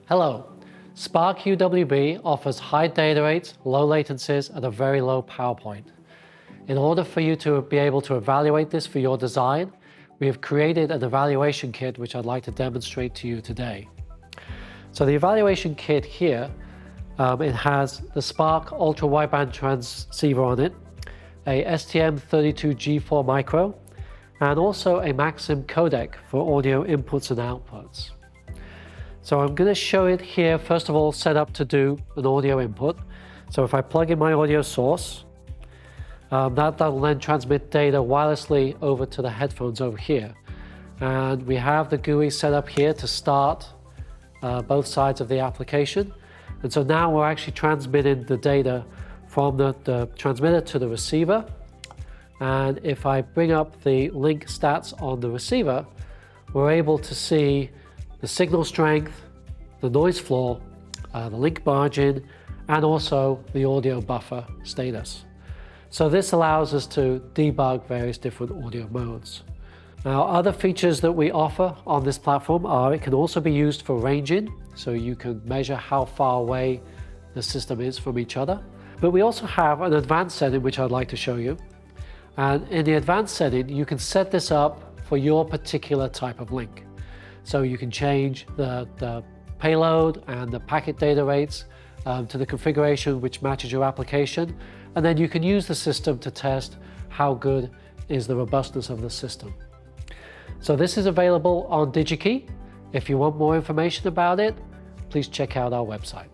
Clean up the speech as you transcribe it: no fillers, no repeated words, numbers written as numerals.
Hello. SPARK UWB offers high data rates, low latencies, and a very low power point. In order for you to be able to evaluate this for your design, we have created an evaluation kit which I'd like to demonstrate to you today. So the evaluation kit here, it has the SPARK ultra-wideband transceiver on it, a STM32G4 micro, and also a Maxim codec for audio inputs and outputs. So I'm going to show it here, first of all, set up to do an audio input. So if I plug in my audio source, that will then transmit data wirelessly over to the headphones over here. And we have the GUI set up here to start both sides of the application. And so now we're actually transmitting the data from the transmitter to the receiver. And if I bring up the link stats on the receiver, we're able to see the signal strength, the noise floor, the link margin, and also the audio buffer status. So this allows us to debug various different audio modes. Now, other features that we offer on this platform are it can also be used for ranging, so you can measure how far away the system is from each other. But we also have an advanced setting which I'd like to show you. And in the advanced setting, you can set this up for your particular type of link. So you can change the payload and the packet data rates to the configuration which matches your application. And then you can use the system to test how good is the robustness of the system. So this is available on DigiKey. If you want more information about it, please check out our website.